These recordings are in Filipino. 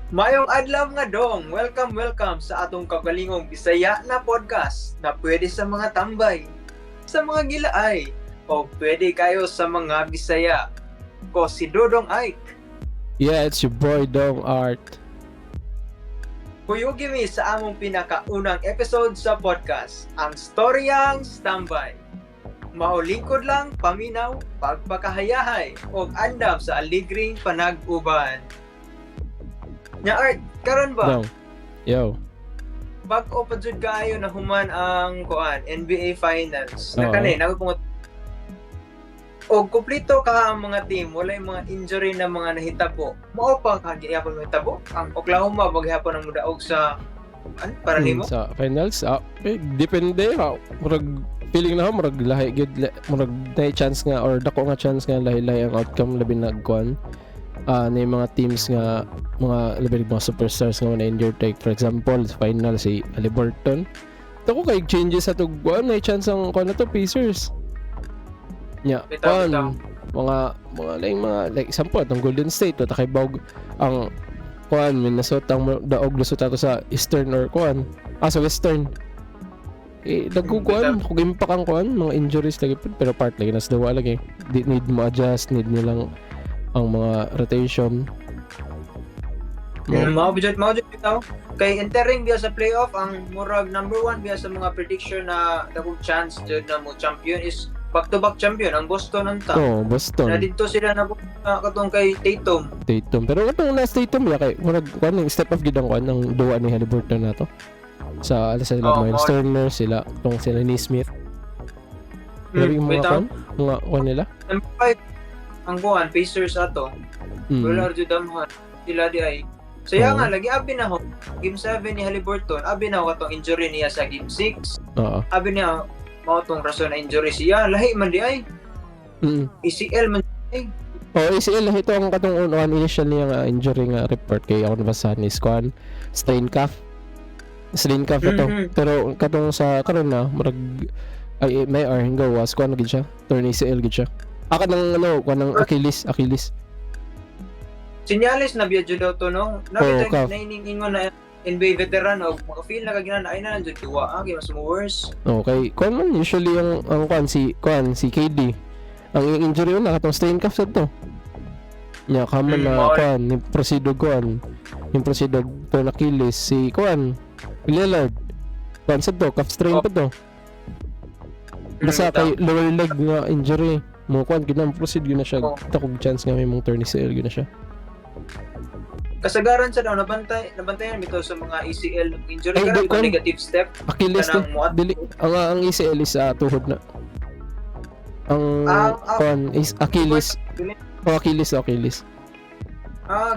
Mayong adlaw nga dong, welcome sa atong kagalingong Bisaya na podcast na pwede sa mga tambay, sa mga gilaay, o pwede kayo sa mga Bisaya. Ko si Dodong Ike. Yeah, it's your boy Dong Art. Kuyugi mi sa among pinakaunang episode sa podcast, ang Storyang Standby. Maulingkod lang, paminaw, pagpakahayahay, o andam sa aligring panag-uban. Nya Art, karon ba? Dong. Yo. Bago pa jud kayo na human ang NBA Finals. Oo. Nakani nagpungot og kumpleto ka ang mga team, wala yung mga injury na mga nahitabo. Mao pa kagiyapon mahitabo. Ang Oklahoma baghapon ang mudaog sa para nimo. Sa finals, depende ha. Murag feeling na murag lahi gid murag na chance nga or dako nga chance nga lahi-lahi ang outcome labi nagkuan. Na yung mga teams nga mga labi mga superstars nga na injured, like for example sa final si Haliburton. Dako kay changes sa tugwan na chance ang kuan na to Pacers. Nya, Bitaw. mga like example ang Golden State o kay Bog ang kuan Minnesota ang daog lusot ato sa Eastern or kuan sa Western. Nagkukuan kung impact ang kuan mga injuries lagi pero part lagi nas dawa lagi need mo adjust, need nilang ang mga rotation. Mao budget bitaw. Kay entering biya sa playoff ang murag number 1 biya sa mga prediction na dagog chance jud na mo champion is back-to-back champion ang Boston unta. Boston. Na dito sila na katong kay Tatum. Pero katong last Tatum ya kay murag kuan ng step up gid ang kuan ng duwa ni Haliburton nato. Sa sila Miles Turner sila sila ni Smith. Grabe yung mga kuan nila. Number 5 ang kuan Pacers ato. Wala jud damhan sila di ay. Saya nga lagi abi na ho. Game 7 ni Haliburton, abi na ho katong injury niya sa game 6. Abi niya mao tong rason na injury siya, lahi man di ay. ACL man ay. ACL ito ang katong initial niya nga injury nga report kay ako nabasahan ni Squan strain cuff na to. Pero katong sa karon na murag ay may hingaw was kuan gid siya turn ACL gid siya kanang kanang Achilles Sinyalis na biya jud daw to no. Nakita nainingon na NBA veteran og maka-feel na kagina ay na jud duwa kay mas worse. Okay, kuan man usually ang kuan si KD. Ang injury na katong strain cuff sad to. Nya kaman na kuan ni procedo kuan. Yung procedo to Achilles si kuan Lillard. Kuan sad to cuff strain pa to. Basta kay lower leg nga injury. Mo kuan ginang proceed gyud na siya. Takog chance nga may mong turn ACL gyud na siya. Kasagaran sa daw nabantayan bitaw sa mga ACL injury karon negative step. Achilles to. Dili ang ACL is tuhod na. Ang kuan is Achilles. Achilles.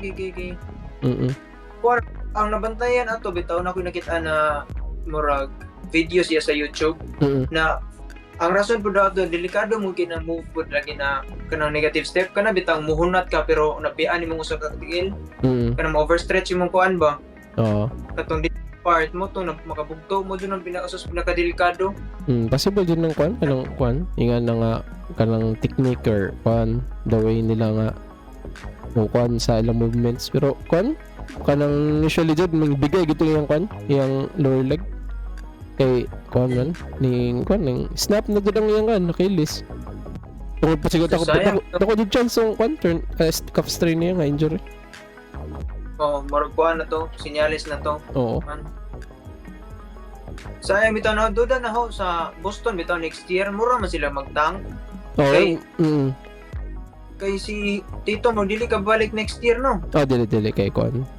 Gigi. Ang nabantayan ato bitaw na ko nakita na murag videos siya sa YouTube na ang rason po daw doon, delikado mo move po lagi na kanang negative step ka na bitang muhunat ka pero napian ni mong usa ka tigil. Kanang overstretch imong kuan ba? Katong part mo to makabugto mo dun ang pinakadelikado. Possible din ng kuan inga na nga kanang technique or kuan the way nila nga kuan sa ilang movements pero kuan kanang usually jud magbigay gito yung kuan yung lower leg kay kuan man ning snap na jud ang iyang kan Achilles. Tungod pa siguro ako jud chance ang kuan turn cuff strain niya nga injury. Marag kuan na to, sinyalis na to. Sayang bitaw na duda na ho sa Boston bitaw next year mura man sila magtank. Kay si Tito mo dili ka balik next year no. Dili kay kuan.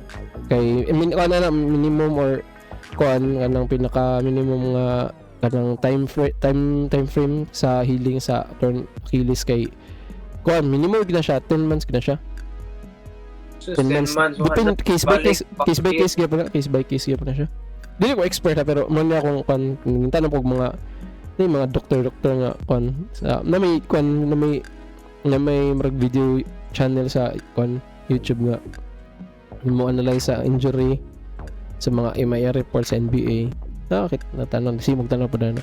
Kay minimum or kuan kanang pinaka minimum nga kanang time frame sa healing sa turn Achilles kay kuan minimum gid na siya 10 months gid na siya. So 10 months depende case by case gyud na siya. Dili ko expert pero man akong kuan tanong pog mga doktor nga kuan na may marag video channel sa kuan YouTube nga mo analyze sa injury sa mga MRI report sa NBA. Nakakit natanong simog tanong pa dana.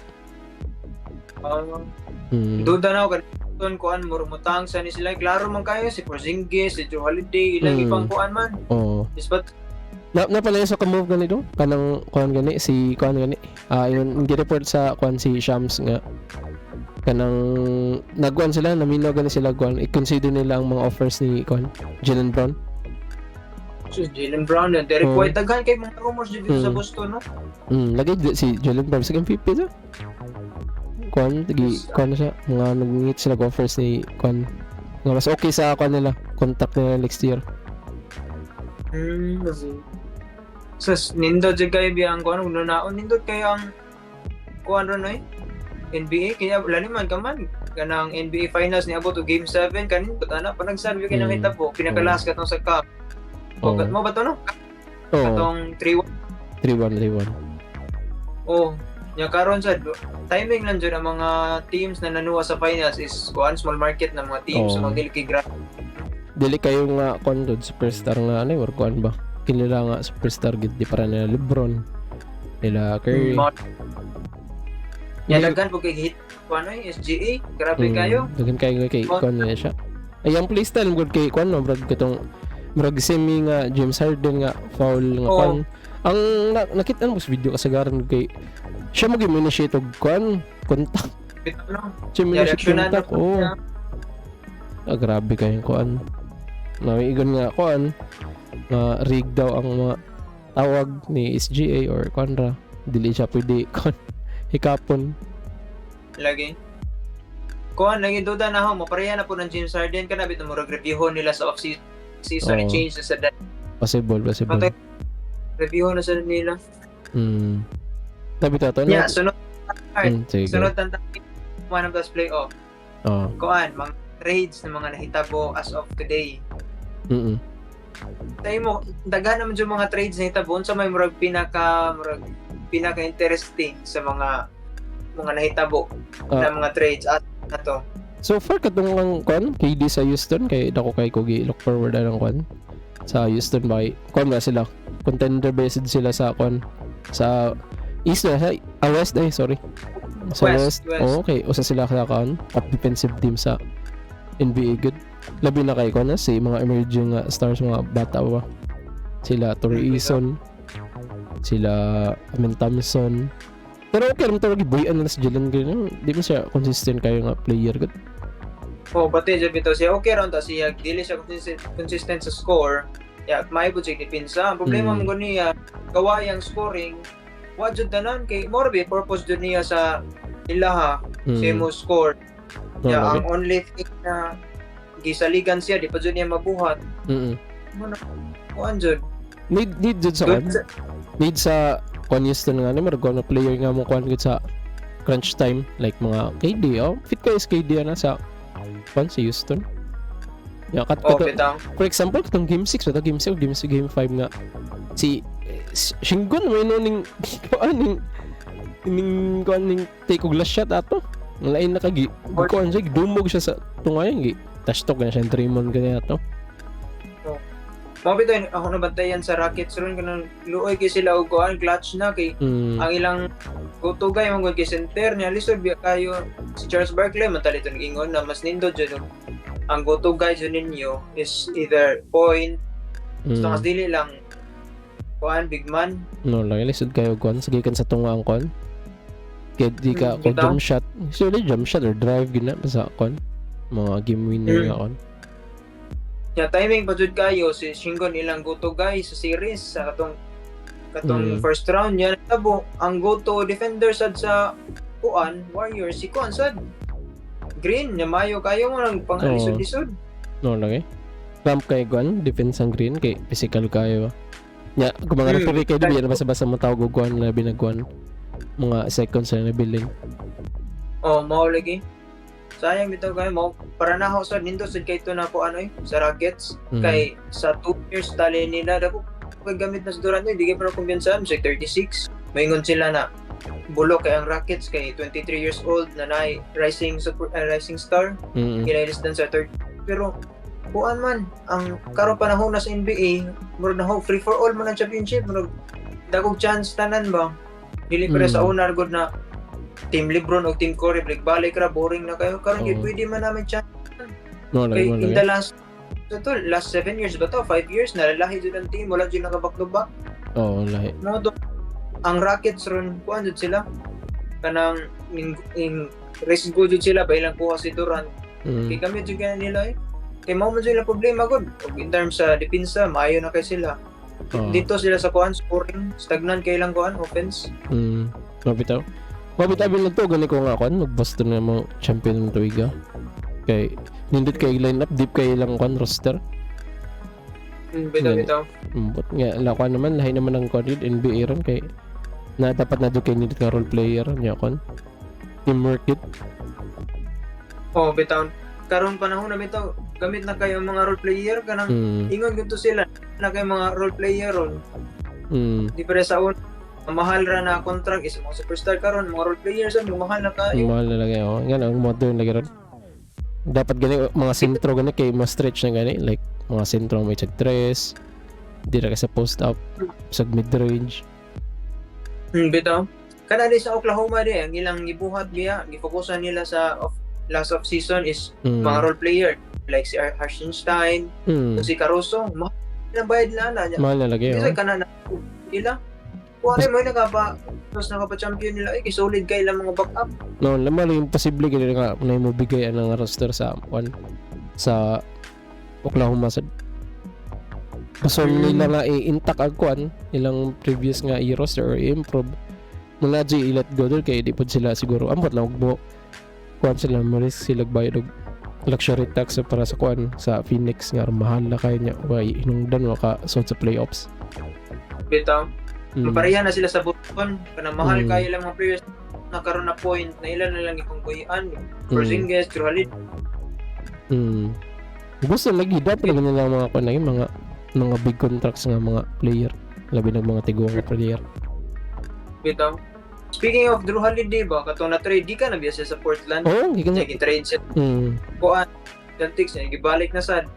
Duda na ako kan kuan murumutang sa ni sila klaro man kayo si Porzingis, si Joe Holiday, ilang ibang kuan man. Ispat Napalaya sa ka-move gani do kanang kuan gani si kuan gani yung gi-report sa kuan si Shams nga kanang nagkuan sila naminaw gani sila kuan i-consider nila ang mga offers ni kuan Jaylen Brown. So, Jaylen Brown na Derek White daghan kay mga rumors dito sa Boston no. Lagi si Jaylen Brown sa MVP sa kuan kuan siya mga nag-meet sila offers ni kuan nga mas okay sa kuan nila contract nila next year. So, nindot jud kay biyang kuan unaon nindot kay ang kuan ron ay NBA kaya wala naman kaman kanang NBA finals ni abot to game 7 kanin but ana pa nagsabi kay nang hitabo pinakalas katong sa cup. Mo ba to no? Katong 3-1 3-1. Oh, nya karon sa timing lang jud ang mga teams na nanuwa sa finals is kuan small market na mga teams so magdili kay dili kayo nga kuan superstar nga ano or kuan ba kilala nga superstar gid di para nila LeBron nila Curry daghan po kay hit kuan ay SGA grabe kayo daghan kayo kay kuan nga siya ay ang playstyle good kay kuan no brad katong murag semi nga James Harden nga foul nga kuan ang nakita mo sa video kasagaran kay siya mag-initiate og kuan contact siya mag-initiate contact grabe kayo kuan naiigon nga kuan na rig daw ang mga tawag ni SGA or Conra dili siya pwede kon hikapon lagi kuan lagi duda na ho mapareha na po ng James Harden kana bitaw mo review nila sa off season change sa that possible review na sa nila tabi to yeah sunod ang one of those playoff kuan mga trades na mga nahitabo as of today tayo mo daghan naman yung mga trades na hitabo sa may murag pinaka interesting sa mga nahitabo na mga trades at nato. So far katong ang kuan KD sa Houston kay dako kay ko look forward ang kuan sa Houston by kuan ba sila contender based sila sa kuan sa East na sa West sorry sa West. Okay usa sila sa kuan top defensive team sa NBA good labi na kay kuan si mga emerging stars mga bata ba sila Torrey Eason sila Amin Thompson pero okay naman tawag boyan na si Jalen Green di mo siya consistent kayo nga player good pati dyan bitaw siya okay ron ta siya dili siya consistent sa score may po siya depensa ang problema mo niya kawayang scoring wajud tanan kay more be purpose dun niya sa ilaha siya mo score ang only thing na gisaligan siya di pa dyan niya mabuhat kuan jud need jud sa kuan need sa kuan Houston nga ni margo na player nga mo kuan gud sa crunch time like mga KD fit kayo KD na sa kuan sa Houston for example katong game 6 o game 7 game 5 nga si Shingon may noning kuan ning take og last shot ato lain na kagi kuan siya dumog siya sa tungayan gi tastok na siya Draymond ganyan ato mabito ako nabantayan sa Rockets ron kanang luoy kay sila og kuan clutch na kay ang ilang go-to guy mong kay center niya lisod biya kayo si Charles Barkley matalito ngingon na mas nindot jud ang go-to guy jud ninyo is either point so mas dili lang kuan big man no lang lisod kayo kuan sige kan sa tunga ang kuan kay di ka ko jump shot surely jump shot or drive gina sa kuan mga game winner nga kuan timing pa jud kayo si Shingon ilang go-to guy sa series sa katong first round niya tabo ang go-to defender sad sa kuan Warriors si kuan sad Green na mayo kayo mo lang pang lisod-lisod no lang ramp kay kuan defense ang Green kay physical kayo nya kung mga referee kayo di na basta-basta mo tawag og kuan na binagkuan mga seconds na nabiling mao lagi sayang bitaw kay mo para na ho sad nindo sad kay to na po sa Rockets kay sa 2 years tali nila dako kay gamit na sa Durant di kay pero kumbiyansa sa 36 maingon sila na bulok kay ang Rockets kay 23 years old na rising star kinailis dan sa 30 pero buan man ang karong panahon na sa NBA murag na ho free for all man ang championship murag dagog chance tanan ba dili pero sa una good na Team LeBron o Team Curry balik ra boring na kayo karon pwede man namin chance no, kay in the last ito, last 7 years ba to? 5 years na lalahi jud ang team, wala jud naka-back-to-back. Oo, lahi. Mo to ang Rockets ron kuan jud sila. Kanang in race go jud sila ba ilang kuha si Durant. Kay gamit jud kana nila eh. Kay mao man sila problema gud. In terms sa depensa, maayo na kay sila. Dito sila sa kuan scoring, stagnant kay ilang kuan offense. Mabitaw. Mabitaw lang to gani ko nga kuan nag-Boston nga mo champion ng tuiga. Kay nindot kay line up deep kay ilang kuan roster. Bitaw. But nga lakuan naman lahi naman ang kuan NBA ron kay na dapat na do kay nindot nga role player nya kuan. Teamwork it. Bitaw. Karon panahon na bitaw, gamit na kayo ang mga role player kanang ingon gito sila na kay mga role player ron. Di pa sa un mahal ra na contract is mga superstar karon mga role players ang mahal na kayo. Mahal na lagi Nga ang modern lagi ron. Dapat gani mga sentro gani kay mas stretch na gani like mga sentro may check tres. Di ra ka sa post up sa mid range. Bitaw. Kana di sa Oklahoma di ang ilang gibuhat biya, gifokusan nila sa last of season is mga role player like si Hartenstein, si Caruso, mahal na bayad na. Mahal na lagi Kasi kana na ila. Kung ano mo nakapa-champion nila, solid kay ilang mga backup. No, lamang yung posible gani nga na mo bigay ang roster sa sa Oklahoma sa gusto nila nga i-intact ang kuan ilang previous nga i-roster or i-improve mga i-let go doon kay di po sila siguro ambot lang mo kuan sila marisk sila bayad og luxury tax para sa kuan sa Phoenix nga mahal na kayo niya way hinungdan maka sa playoffs. Bitaw. Mapareha na sila sa Boston kanang mahal kayo lang mga players nakaroon na point na ilan na lang ipangkuyan Porzingis, Jrue gusto lagi dapat lang nila mga kuan mga big contracts nga mga player labi ng mga tiguang player. Bitaw. Speaking of Drew Holiday ba katong na trade di ka na biya siya sa Portland. Gikan trade siya. Kuan Celtics niya gibalik na sad.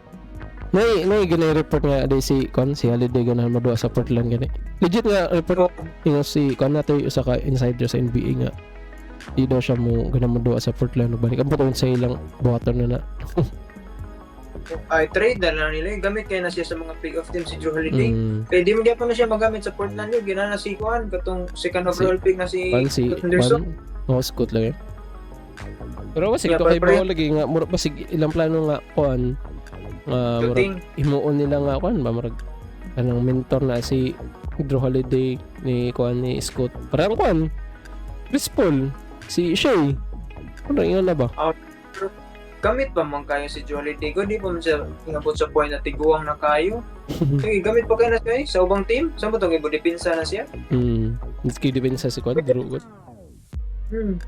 May ganay report nga day si Holiday ganahan madua sa Portland gani. Legit nga report yung si Con nato usa ka insider sa NBA nga. Di daw siya mo ganahan madua sa Portland balik. Ang puton sa ilang buhaton na. Ay trade na lang nila gamit kay na siya sa mga playoff team si Drew Holiday. Kaya di mo gyapon na siya magamit sa Portland yun. Ginana si Kuan katong second overall pick na si Anderson. Scott lang pero kasi ito kay Bro lagi nga mura pa sig ilang plano nga Kuan murag himuon nila nga kuan ba murag kanang mentor na si Drew Holiday ni kuan ni Scott parang kuan Chris Paul si Shea ano yun na ba gamit pa man kayo si Drew Holiday ko di pa man siya inabot sa point na tiguang na kayo gamit pa kayo na siya sa ubang team saan ba itong ibo-depensa na siya hindi depensa si kuan Drew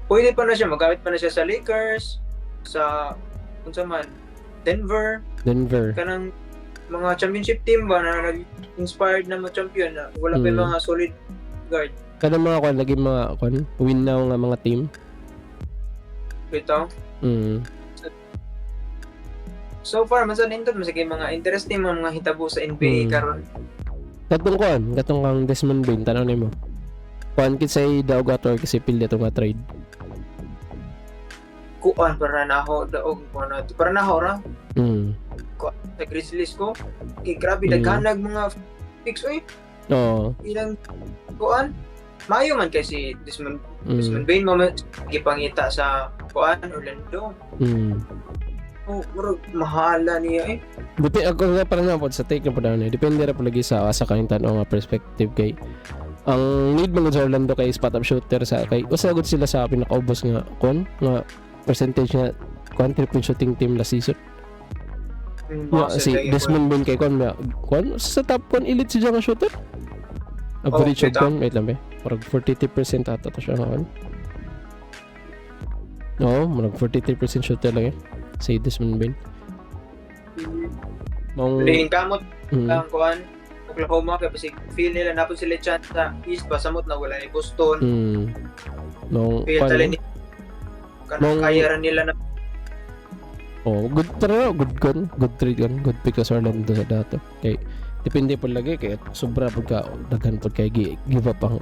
pwede pa na siya magamit pa na siya sa Lakers sa kung saan man Denver kanang mga championship team ba na nag-inspired na ma-champion na wala pa yung mga solid guard kanang mga kuan lagi mga kuan win now nga mga team bitaw so far man sa nindot masige mga interesting mga hitabo sa NBA karon katong kang Desmond Bain tanaw nimo kuan kisay daog ator kasi pilya to nga trade kuan para naho daog para naho ra sa Grizzlies ko grabe daghanag mga picks ilang kuan mayo man kay si Desmond Bain mo gipangita sa kuan Orlando murag mahala niya buti ako nga parang napod sa take na po na depende ra po lagi sa kanyang tanong nga perspective kay ang need mga sa Orlando kay spot up shooter sa kay usagod sila sa pinakaubos nga kuan nga percentage nga kuan triple shooting team last season si Desmond Bain kay kuan sa top 1 elite siya nga shooter average of kuan wait lang parang 43% ata to siya nga marag 43% shooter lang si Desmond Bain Lihing kamot ang kuan Oklahoma kay basig feel nila napon sila chance sa East pasamot na wala ni Boston feel talent kanang kaya ra nila na good trade gun good pick sa Orlando sa dato kay depende po lagi kay sobra pud ka daghan pud kay give up ang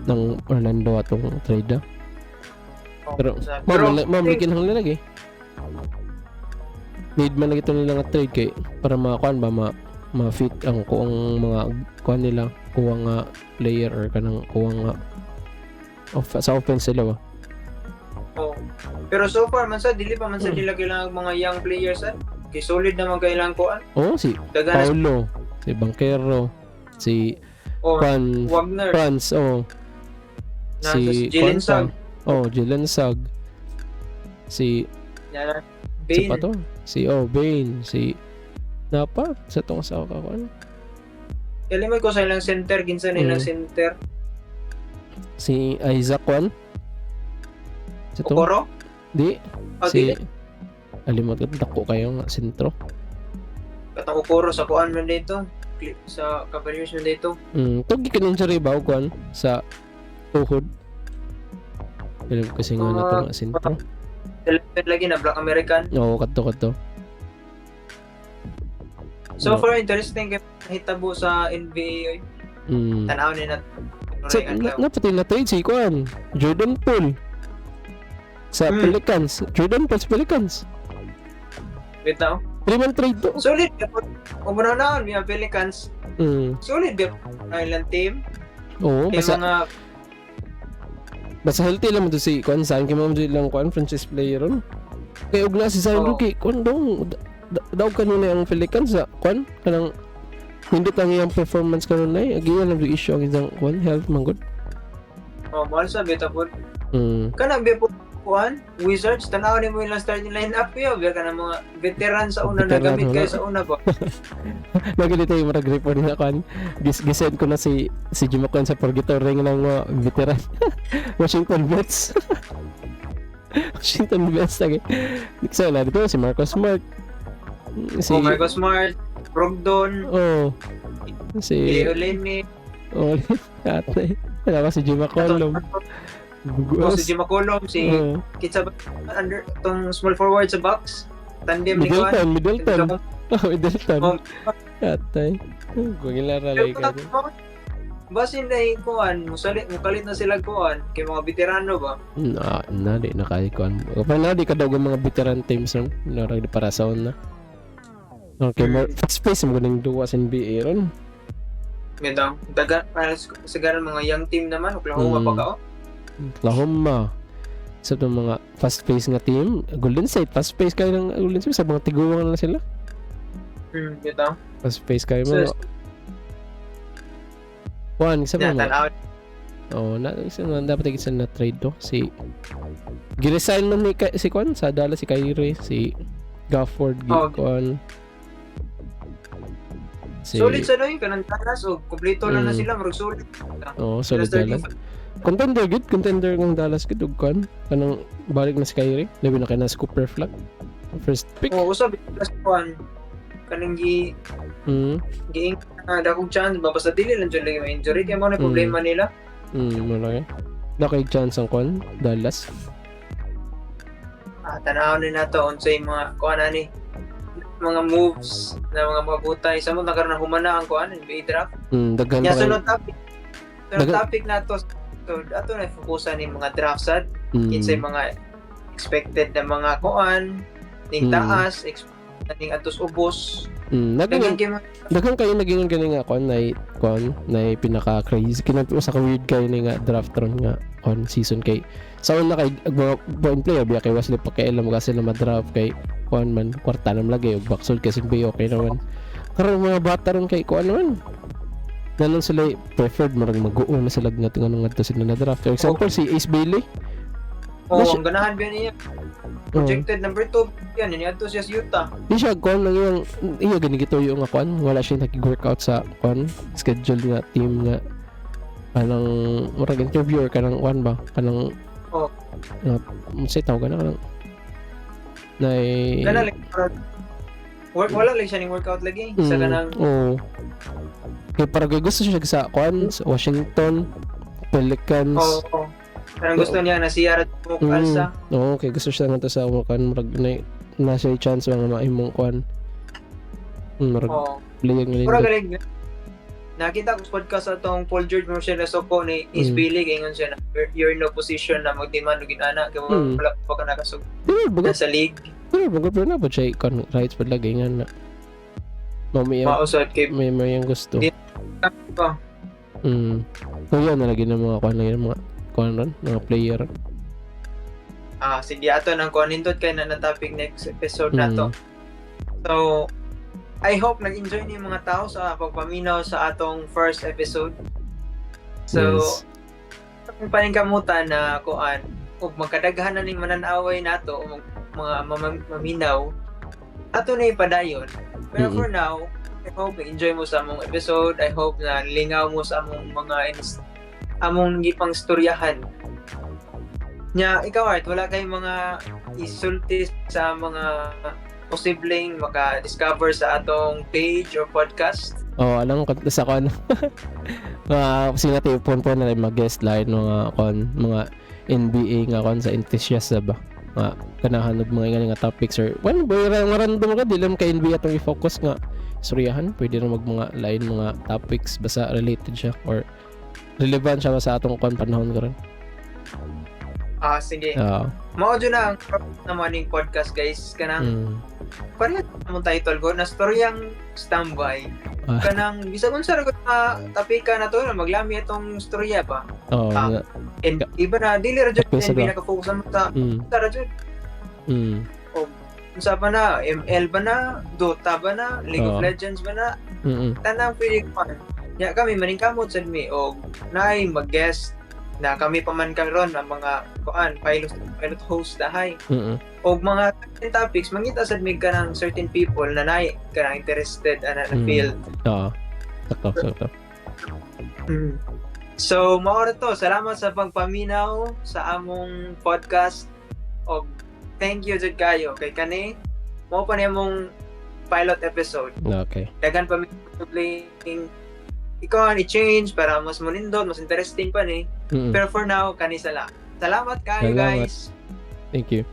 ng Orlando atong trade pero mamikin lang lagi need man na ito nila nga trade kay para makakuan ba ma-fit ang kuang mga kuan nila kuang nga player or kanang kuang nga sa offense sila ba. Oh. Pero so far man sa dili pa man sa nila kailangan mga young players kay solid naman kailangan ko si Paulo, si Banquero, si Wagner, Franz, si Jalen Sag, Jalen Sag, si Bane, pa to? Si Bane, si Napa sa tong sa kakuan. Kalimay ko sa ilang center, ginsa nilang center. Si Isaac Juan. Sa to? Okoro? Di. Si alimot ko dako kayo nga sentro. Katang Okoro sa kuan man dito. Sa Cavaliers man dito. Tugi kanin sa ribaw kuan sa tuhod. Alam kasi nga na to nga sentro. Lagi na Black American. Oo, kadto. So far interesting kay hitabo sa NBA. Tanaw ni na. So, napati na trade si kuan Jordan Poole sa Pelicans. Jordan Poole sa Pelicans. Wait now. 3-man trade to. Solid. Umuna niya Pelicans. Solid ba island team? Oo, basta healthy lang mo to si kuan sa kay mo lang kuan franchise player ron. Kay og na si Zion Rookie kuan daw kanina ang Pelicans sa kuan kanang hindi lang yung performance karon na again lang issue ang isang kuan health man good. Mahal sa beta po. Kanang be po kuan Wizards tanaw ni mo ilang starting lineup yo biya kana mga veteran sa una na gamit kay sa una ba. Nagalito yung marag report na kuan gisend ko na si Jimmy Kuan sa purgatory ring ng mga veteran. Washington Wizards lagi. Diksa na dito si Marcus Smart. Marcus Smart, Brogdon. Si Olene. Katay. Wala si Jimmy Colum. Si Jimmy Colum, si Kitsa under tong small forward sa box. Tandem ni Kuan. Middleton. Katay. Gugilara lagi ka. Basin dahil kuan, mukalit na sila kuan kay mga veterano ba? Di na kay kuan. Paano di ka daw mga veteran teams na para sa una. Okay, fast pace mo ganang duwa sa NBA ron. Gandang daga para sa mga young team naman Oklahoma pa ka Oklahoma. Sa mga fast pace nga team, Golden State fast pace kayo ng Golden State sa mga tiguan na sila. Gandang. Fast pace kayo mo. Juan, isa pa mo. Dapat isa na trade to. Si giresign man ni si Juan sa Dallas si Kyrie, si Gafford, Juan. Solid sa doon kanang Dallas kompleto lang na sila marag solid. Solid Dallas. Contender ng Dallas gid ug kan kanang balik na si Kyrie, labi na kay na Cooper Flag. First pick. Usab plus one kanang giing dakong chance ba basta dili lang jud lagi injury kay mo na problema nila. Malaki. Dakay chance ang kon Dallas. Tanaw ni nato unsay mga kuan ani mga moves na mga butay sa mo nagkaroon na humana ang kuan NBA draft. Daghan pa. Sunod topic nato so ato na fokusan ni mga draft sad kinsay mga expected na mga kuan ning taas ning atos ubos. Daghan kayo naging ganing nga kuan na pinaka crazy kinato sa weird kayo ni nga draft ron nga on season kay sa una kay mga point player biya kay Wesley pakialam kasi na ma-draft kay kuan man kwarta nam lagi og backsol kasi bay okay naman karon mga bata ron kay kuan naman nanon sila preferred marag mag-uo na sila nga tinganong ngadto sila na draft for example si Ace Bailey ang ganahan ba niya projected number 2 yan niya to siya sa Utah di siya kuan lang yung iya ganito yung nga kuan wala siya nag-workout sa kuan schedule nga team nga kanang marag interviewer kanang kuan ba kanang say tawag na kanang wala lang siya ning workout lagi sa kanang kay para gusto siya sa kuan sa Washington Pelicans parang gusto niya na siya mo kalsa kay gusto siya nga sa kuan marag na siya chance nga maimong kuan marag player nga nakita ko sa podcast atong Paul George mo siya nasoko ni Ace Bailey ingon siya na you're in no position na mag-demand og inana kay wala pa ka nakasug sa league pero na po siya kon rights pa lagi nga na. Mausad kay may yung gusto. pa. So yun na lagi ng mga mga player. Sige ato nang kuan nindot kay na topic next episode nato. So I hope nag-enjoy ni mga tao sa pagpaminaw sa atong first episode. So ang paningkamutan na kuan ug magkadaghan na ning mananaway nato o mga maminaw ato na ipadayon. Pero for now, I hope na-enjoy mo sa among episode. I hope na lingaw mo sa among mga among gipang istoryahan. Nya ikaw Art, wala kay mga isulti sa mga posibleng maka-discover sa atong page or podcast? Alam ko sa kon. Sila tayo po na mag-guest line mga NBA nga kon sa enthusiast ba. Kanahan og mga nga topics or random ka dilam ka NBA atong i-focus nga istoryahan, pwede na mga line mga topics basta related siya or relevant siya sa atong panahon karon. Sige. Mao jud na ang naman ning podcast guys kanang pareha namon title ko na storyang standby. Kanang bisag unsa ra gud tapika na to na maglami atong storya pa. And iba na dili ra jud NBA naka-focus mo ta ra jud. Unsa pa na ML ba na, Dota ba na, League of Legends ba na. Tanang pwede pa. Ya kami maningkamot sad mi og naay mag-guest na kami pa man karon ang mga pilot host dahay. Og mga topics mangita sad mig kanang certain people na naay kanang interested na field. Sakto. So mao ra to, salamat sa pagpaminaw sa among podcast og thank you jud kayo kay kani mao pa nimong pilot episode. Okay. Dagan pa mi playing ikaw i-change para mas munindot, mas interesting pa ni. Pero for now, kani sala. Salamat kayo guys. Thank you.